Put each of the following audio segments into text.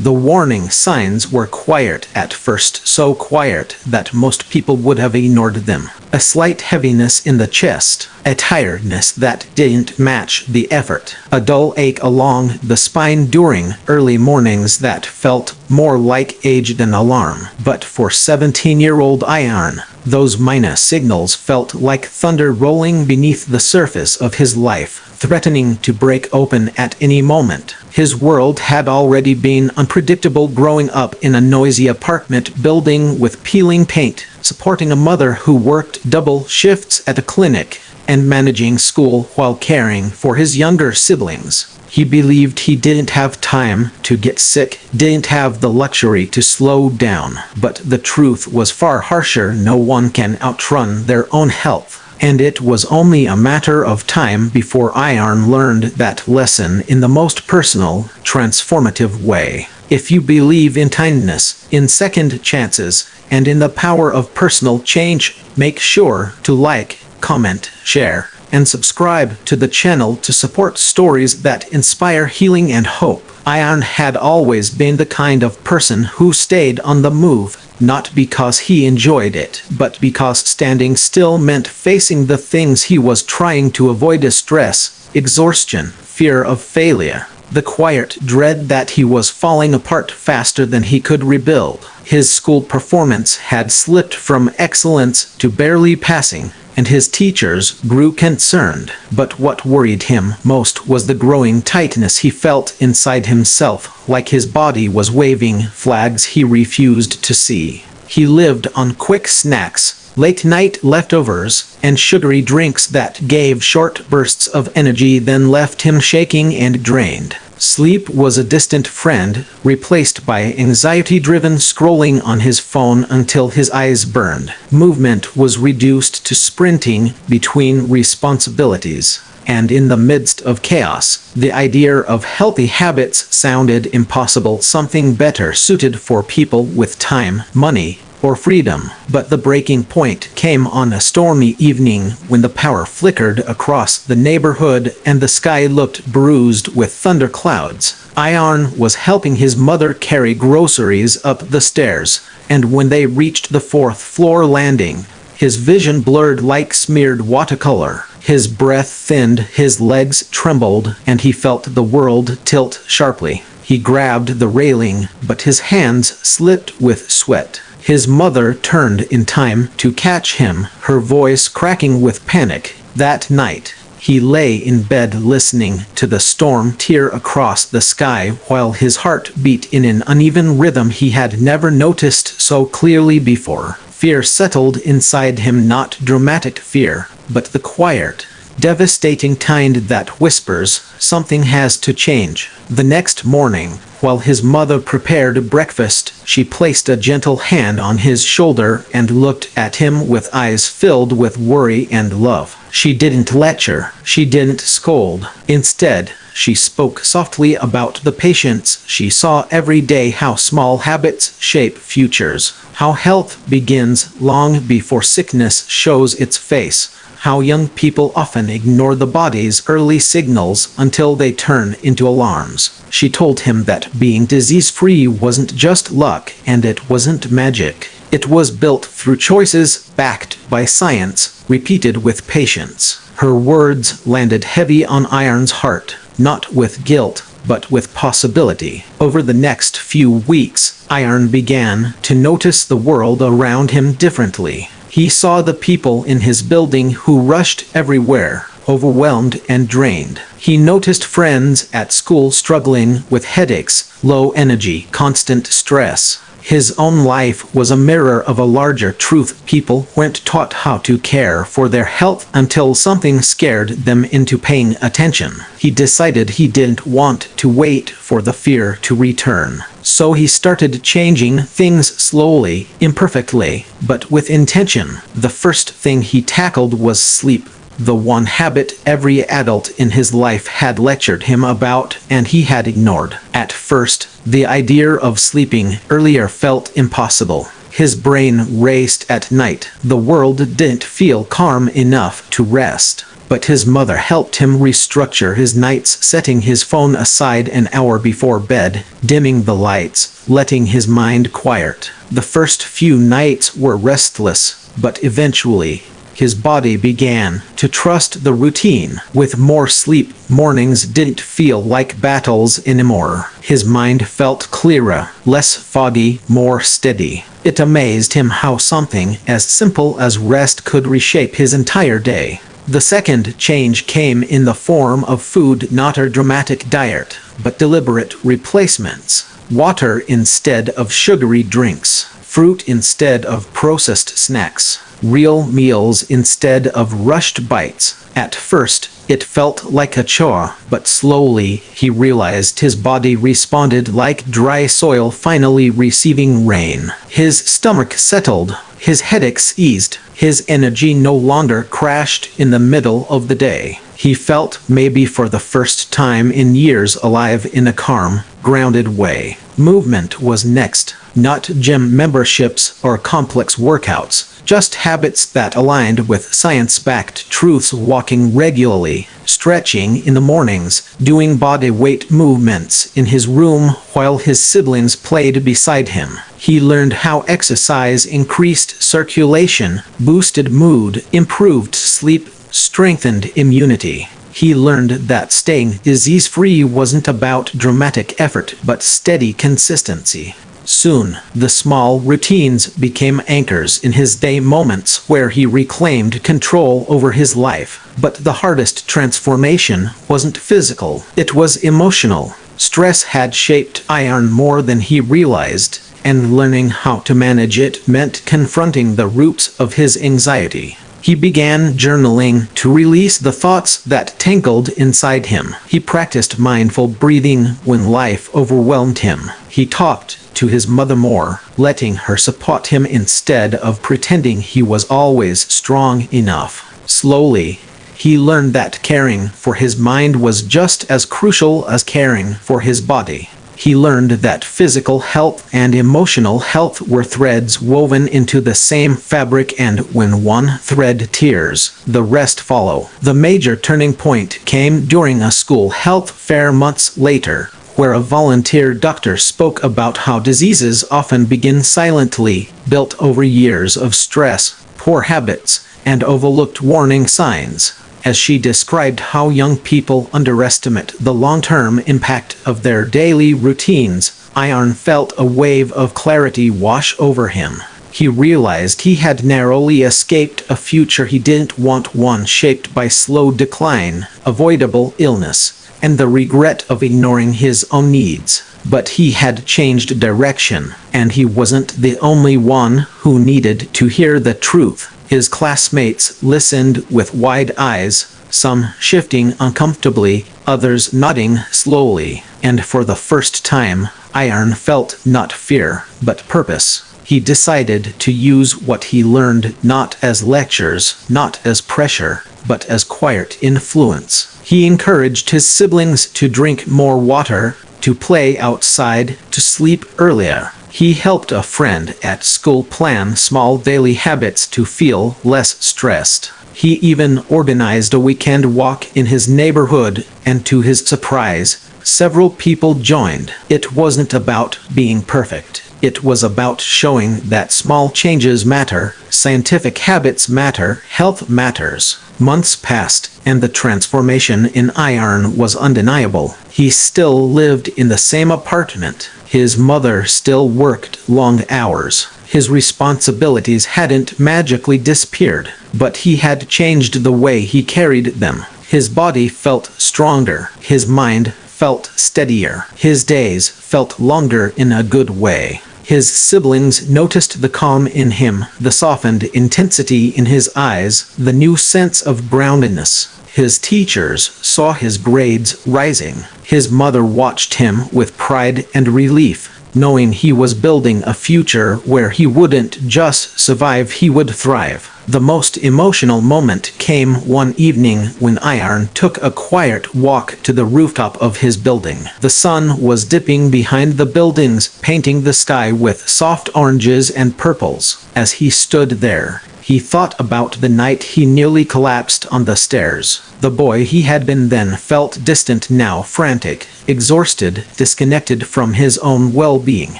The warning signs were quiet at first, so quiet that most people would have ignored them. A slight heaviness in the chest, a tiredness that didn't match the effort, a dull ache along the spine during early mornings that felt more like age than alarm. But for 17-year-old Ayaan, those minor signals felt like thunder rolling beneath the surface of his life, threatening to break open at any moment. His world had already been unpredictable, growing up in a noisy apartment building with peeling paint, supporting a mother who worked double shifts at a clinic, and managing school while caring for his younger siblings. He believed he didn't have time to get sick, didn't have the luxury to slow down. But the truth was far harsher. No one can outrun their own health. And it was only a matter of time before Ayaan learned that lesson in the most personal, transformative way. If you believe in kindness, in second chances, and in the power of personal change, make sure to like, comment, share, and subscribe to the channel to support stories that inspire healing and hope. Ayaan had always been the kind of person who stayed on the move, not because he enjoyed it, but because standing still meant facing the things he was trying to avoid: stress, exhaustion, fear of failure, the quiet dread that he was falling apart faster than he could rebuild. His school performance had slipped from excellence to barely passing, and his teachers grew concerned. But what worried him most was the growing tightness he felt inside himself, like his body was waving flags he refused to see. He lived on quick snacks, late-night leftovers, and sugary drinks that gave short bursts of energy then left him shaking and drained. Sleep was a distant friend, replaced by anxiety-driven scrolling on his phone until his eyes burned. Movement was reduced to sprinting between responsibilities. And in the midst of chaos, the idea of healthy habits sounded impossible, something better suited for people with time, money, or freedom. But the breaking point came on a stormy evening when the power flickered across the neighborhood and the sky looked bruised with thunderclouds. Ayaan was helping his mother carry groceries up the stairs, and when they reached the fourth-floor landing, his vision blurred like smeared watercolor. His breath thinned, his legs trembled, and he felt the world tilt sharply. He grabbed the railing, but his hands slipped with sweat. His mother turned in time to catch him, her voice cracking with panic. That night, he lay in bed listening to the storm tear across the sky while his heart beat in an uneven rhythm he had never noticed so clearly before. Fear settled inside him, not dramatic fear, but the quiet, devastating kind that whispers, something has to change. The next morning, while his mother prepared breakfast, she placed a gentle hand on his shoulder and looked at him with eyes filled with worry and love. She didn't lecture, she didn't scold. Instead, she spoke softly about the patients she saw every day, how small habits shape futures, how health begins long before sickness shows its face, how young people often ignore the body's early signals until they turn into alarms. She told him that being disease-free wasn't just luck, and it wasn't magic. It was built through choices backed by science, repeated with patience. Her words landed heavy on Ayaan's heart, not with guilt, but with possibility. Over the next few weeks, Ayaan began to notice the world around him differently. He saw the people in his building who rushed everywhere, overwhelmed and drained. He noticed friends at school struggling with headaches, low energy, constant stress. His own life was a mirror of a larger truth. People weren't taught how to care for their health until something scared them into paying attention. He decided he didn't want to wait for the fear to return. So he started changing things slowly, imperfectly, but with intention. The first thing he tackled was sleep. The one habit every adult in his life had lectured him about and he had ignored. At first, the idea of sleeping earlier felt impossible. His brain raced at night. The world didn't feel calm enough to rest. But his mother helped him restructure his nights, setting his phone aside an hour before bed, dimming the lights, letting his mind quiet. The first few nights were restless, but eventually, his body began to trust the routine. With more sleep, mornings didn't feel like battles anymore. His mind felt clearer, less foggy, more steady. It amazed him how something as simple as rest could reshape his entire day. The second change came in the form of food, not a dramatic diet, but deliberate replacements. Water instead of sugary drinks, fruit instead of processed snacks, real meals instead of rushed bites. At first, it felt like a chore, but slowly he realized his body responded like dry soil finally receiving rain. His stomach settled, his headaches eased, his energy no longer crashed in the middle of the day. He felt, maybe for the first time in years, alive in a calm, grounded way. Movement was next, not gym memberships or complex workouts, just habits that aligned with science-backed truths. Walking regularly, stretching in the mornings, doing body weight movements in his room while his siblings played beside him. He learned how exercise increased circulation, boosted mood, improved sleep, strengthened immunity. He learned that staying disease-free wasn't about dramatic effort but steady consistency. Soon, the small routines became anchors in his day, moments where he reclaimed control over his life. But the hardest transformation wasn't physical, it was emotional. Stress had shaped Ayaan more than he realized, and learning how to manage it meant confronting the roots of his anxiety. He began journaling to release the thoughts that tangled inside him. He practiced mindful breathing when life overwhelmed him. He talked to his mother more, letting her support him instead of pretending he was always strong enough. Slowly, he learned that caring for his mind was just as crucial as caring for his body. He learned that physical health and emotional health were threads woven into the same fabric, and when one thread tears, the rest follow. The major turning point came during a school health fair months later, where a volunteer doctor spoke about how diseases often begin silently, built over years of stress, poor habits, and overlooked warning signs. As she described how young people underestimate the long-term impact of their daily routines, Ayaan felt a wave of clarity wash over him. He realized he had narrowly escaped a future he didn't want, one shaped by slow decline, avoidable illness, and the regret of ignoring his own needs. But he had changed direction, and he wasn't the only one who needed to hear the truth. His classmates listened with wide eyes, some shifting uncomfortably, others nodding slowly, and for the first time, Ayaan felt not fear, but purpose. He decided to use what he learned not as lectures, not as pressure, but as quiet influence. He encouraged his siblings to drink more water, to play outside, to sleep earlier. He helped a friend at school plan small daily habits to feel less stressed. He even organized a weekend walk in his neighborhood, and to his surprise, several people joined. It wasn't about being perfect. It was about showing that small changes matter, scientific habits matter, health matters. Months passed, and the transformation in Ayaan was undeniable. He still lived in the same apartment. His mother still worked long hours. His responsibilities hadn't magically disappeared, but he had changed the way he carried them. His body felt stronger. His mind felt steadier. His days felt longer in a good way. His siblings noticed the calm in him, the softened intensity in his eyes, the new sense of groundedness. His teachers saw his grades rising. His mother watched him with pride and relief, knowing he was building a future where he wouldn't just survive, he would thrive. The most emotional moment came one evening when Ayaan took a quiet walk to the rooftop of his building. The sun was dipping behind the buildings, painting the sky with soft oranges and purples. As he stood there, he thought about the night he nearly collapsed on the stairs. The boy he had been then felt distant, now frantic, exhausted, disconnected from his own well-being.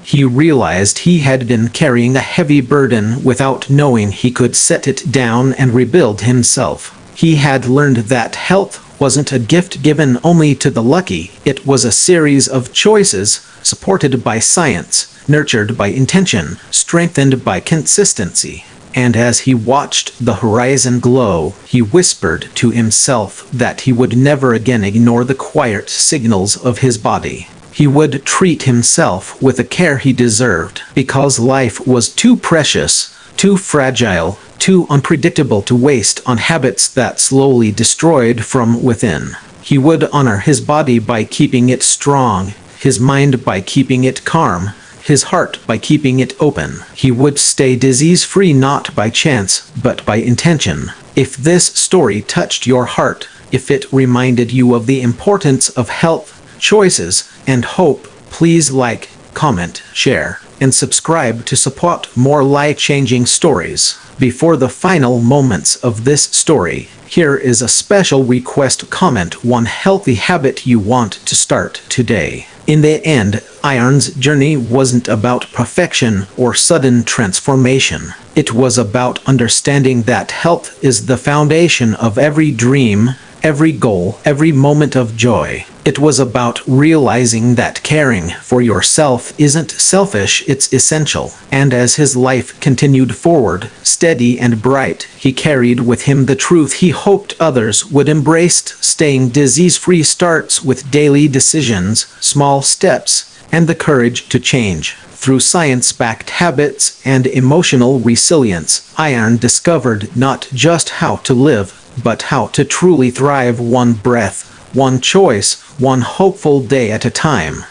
He realized he had been carrying a heavy burden without knowing he could set it down and rebuild himself. He had learned that health wasn't a gift given only to the lucky. It was a series of choices, supported by science, nurtured by intention, strengthened by consistency. And as he watched the horizon glow, he whispered to himself that he would never again ignore the quiet signals of his body. He would treat himself with the care he deserved, because life was too precious, too fragile, too unpredictable to waste on habits that slowly destroyed from within. He would honor his body by keeping it strong, his mind by keeping it calm, his heart by keeping it open. He would stay disease-free not by chance, but by intention. If this story touched your heart, if it reminded you of the importance of health, choices, and hope, please like, comment, share, and subscribe to support more life-changing stories. Before the final moments of this story, here is a special request. Comment one healthy habit you want to start today. In the end, Ayaan's journey wasn't about perfection or sudden transformation. It was about understanding that health is the foundation of every dream, every goal, every moment of joy. It was about realizing that caring for yourself isn't selfish, it's essential. And as his life continued forward, steady and bright, he carried with him the truth he hoped others would embrace. Staying disease-free starts with daily decisions, small steps, and the courage to change. Through science-backed habits and emotional resilience, Ayaan discovered not just how to live, but how to truly thrive, one breath, one choice, one hopeful day at a time.